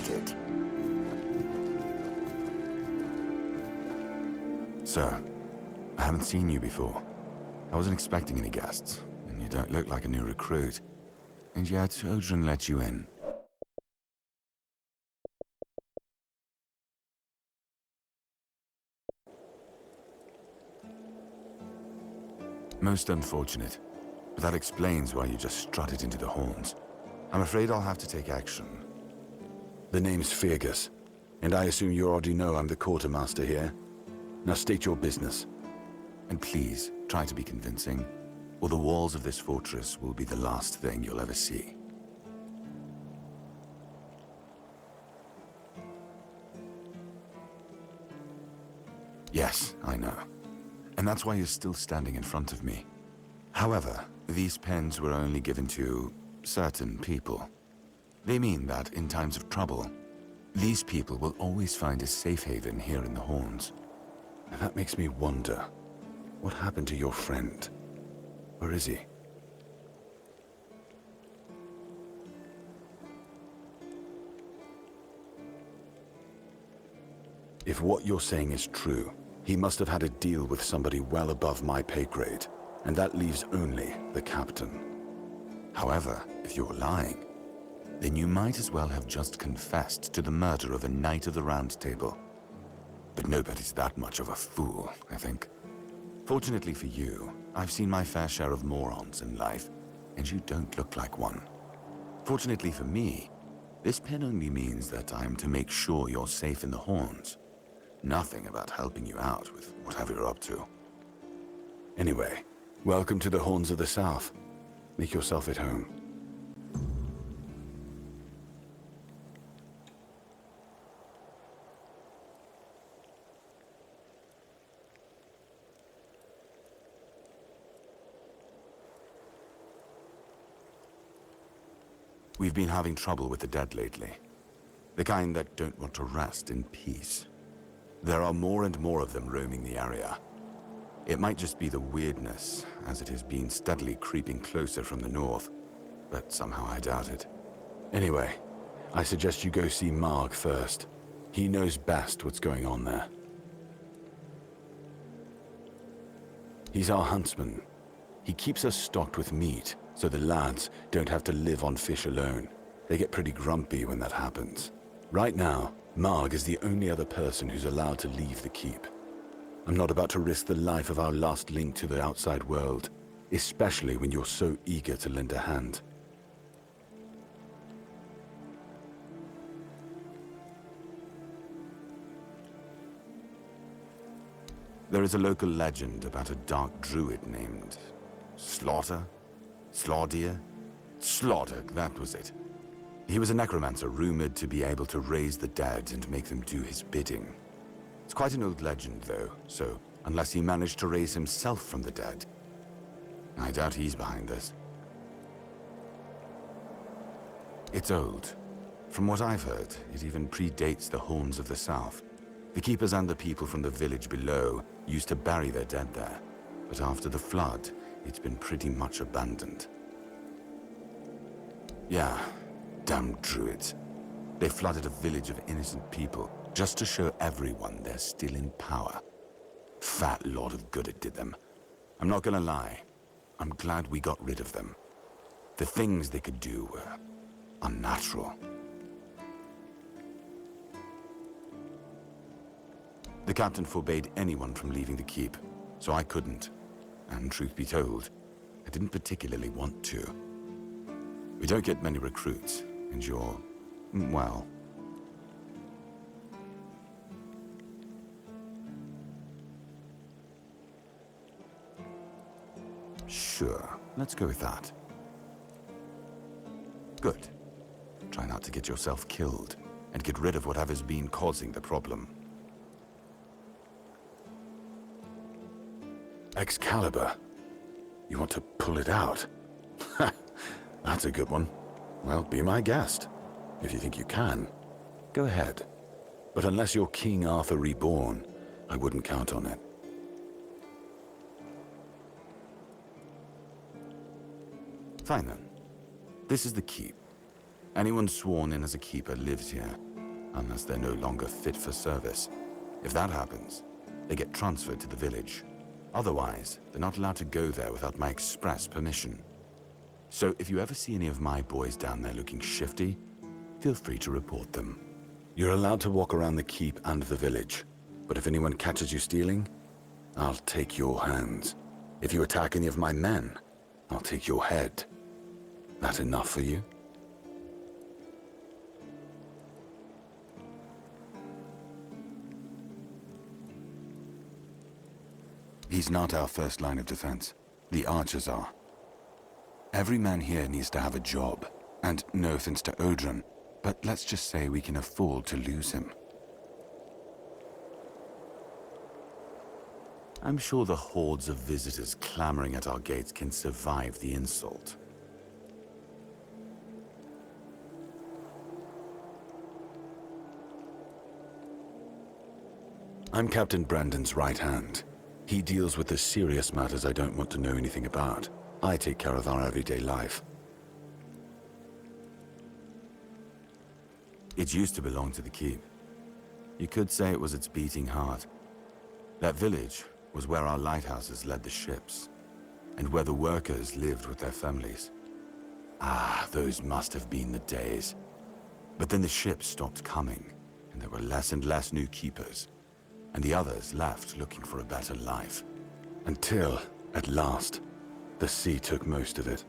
at it. Sir, I haven't seen you before. I wasn't expecting any guests, and you don't look like a new recruit. And yet, Odrin let you in. Most unfortunate, but that explains why you just strutted into the horns. I'm afraid I'll have to take action. The name's Faerghas, and I assume you already know I'm the Quartermaster here. Now state your business. And please, try to be convincing, or the walls of this fortress will be the last thing you'll ever see. Yes, I know. And that's why you're still standing in front of me. However, these pens were only given to certain people. They mean that in times of trouble, these people will always find a safe haven here in the Horns. And that makes me wonder, what happened to your friend? Where is he? If what you're saying is true, he must have had a deal with somebody well above my pay grade, and that leaves only the captain. However, if you're lying, then you might as well have just confessed to the murder of a Knight of the Round Table. But nobody's that much of a fool, I think. Fortunately for you, I've seen my fair share of morons in life, and you don't look like one. Fortunately for me, this pen only means that I'm to make sure you're safe in the Horns. Nothing about helping you out with whatever you're up to. Anyway, welcome to the Horns of the South. Make yourself at home. We've been having trouble with the dead lately. The kind that don't want to rest in peace. There are more and more of them roaming the area. It might just be the weirdness, as it has been steadily creeping closer from the north, but somehow I doubt it. Anyway, I suggest you go see Marg first. He knows best what's going on there. He's our huntsman. He keeps us stocked with meat, so the lads don't have to live on fish alone. They get pretty grumpy when that happens. Right now, Marg is the only other person who's allowed to leave the keep. I'm not about to risk the life of our last link to the outside world, especially when you're so eager to lend a hand. There is a local legend about a dark druid named Slaughter? Slaughter, that was it. He was a necromancer rumored to be able to raise the dead and make them do his bidding. It's quite an old legend, though, so unless he managed to raise himself from the dead, I doubt he's behind this. It's old. From what I've heard, it even predates the Horns of the South. The keepers and the people from the village below used to bury their dead there, but after the flood, it's been pretty much abandoned. Yeah, damn druids. They flooded a village of innocent people just to show everyone they're still in power. Fat lot of good it did them. I'm not gonna lie, I'm glad we got rid of them. The things they could do were unnatural. The captain forbade anyone from leaving the keep, so I couldn't. And truth be told, I didn't particularly want to. We don't get many recruits, and you're, well... Sure, let's go with that. Good. Try not to get yourself killed, and get rid of whatever's been causing the problem. Excalibur. You want to pull it out? That's a good one. Well, be my guest. If you think you can, go ahead. But unless you're King Arthur reborn, I wouldn't count on it. Fine then. This is the keep. Anyone sworn in as a keeper lives here, unless they're no longer fit for service. If that happens, they get transferred to the village. Otherwise, they're not allowed to go there without my express permission. So if you ever see any of my boys down there looking shifty, feel free to report them. You're allowed to walk around the keep and the village, but if anyone catches you stealing, I'll take your hands. If you attack any of my men, I'll take your head. That enough for you? He's not our first line of defense. The archers are. Every man here needs to have a job. And no offense to Odrin, but let's just say we can afford to lose him. I'm sure the hordes of visitors clamoring at our gates can survive the insult. I'm Captain Brandon's right hand. He deals with the serious matters I don't want to know anything about. I take care of our everyday life. It used to belong to the keep. You could say it was its beating heart. That village was where our lighthouses led the ships, and where the workers lived with their families. Ah, those must have been the days. But then the ships stopped coming, and there were less and less new keepers, and the others left looking for a better life. Until, at last, the sea took most of it.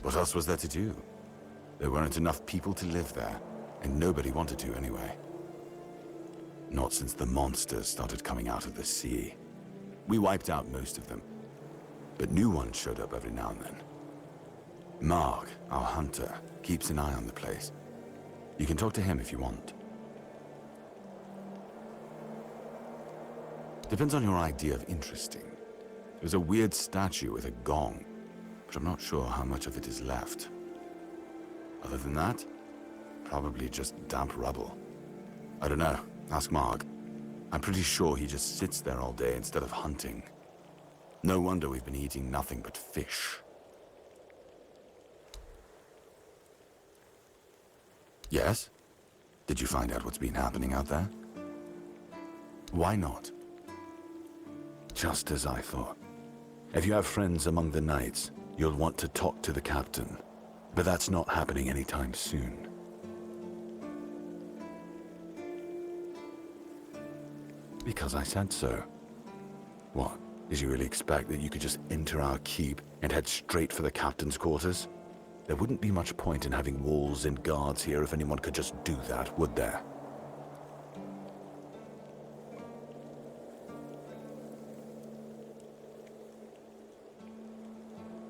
What else was there to do? There weren't enough people to live there, and nobody wanted to anyway. Not since the monsters started coming out of the sea. We wiped out most of them, but new ones showed up every now and then. Marg, our hunter, keeps an eye on the place. You can talk to him if you want. Depends on your idea of interesting. There's a weird statue with a gong, but I'm not sure how much of it is left. Other than that, probably just damp rubble. I don't know. Ask Marg. I'm pretty sure he just sits there all day instead of hunting. No wonder we've been eating nothing but fish. Yes? Did you find out what's been happening out there? Why not? Just as I thought. If you have friends among the knights, you'll want to talk to the captain. But that's not happening anytime soon. Because I said so. What? Did you really expect that you could just enter our keep and head straight for the captain's quarters? There wouldn't be much point in having walls and guards here if anyone could just do that, would there?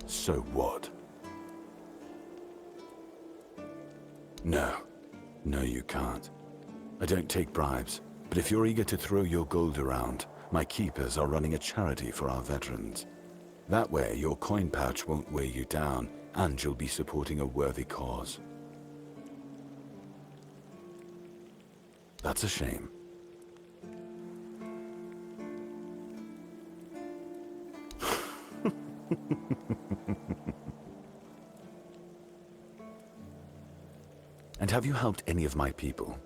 So what? No. No, you can't. I don't take bribes, but if you're eager to throw your gold around, my keepers are running a charity for our veterans. That way, your coin pouch won't weigh you down, and you'll be supporting a worthy cause. That's a shame. And have you helped any of my people?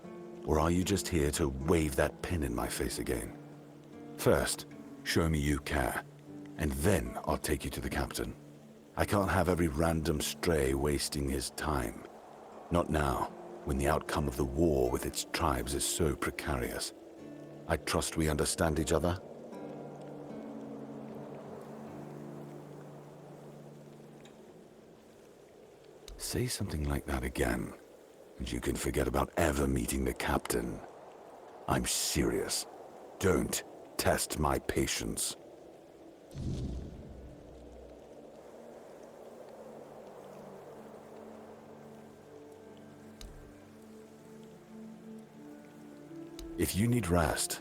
Or are you just here to wave that pin in my face again? First, show me you care, and then I'll take you to the captain. I can't have every random stray wasting his time. Not now, when the outcome of the war with its tribes is so precarious. I trust we understand each other? Say something like that again, and you can forget about ever meeting the captain. I'm serious. Don't test my patience. If you need rest,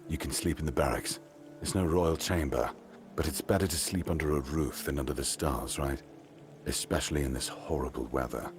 you can sleep in the barracks. It's no royal chamber, but it's better to sleep under a roof than under the stars, right? Especially in this horrible weather.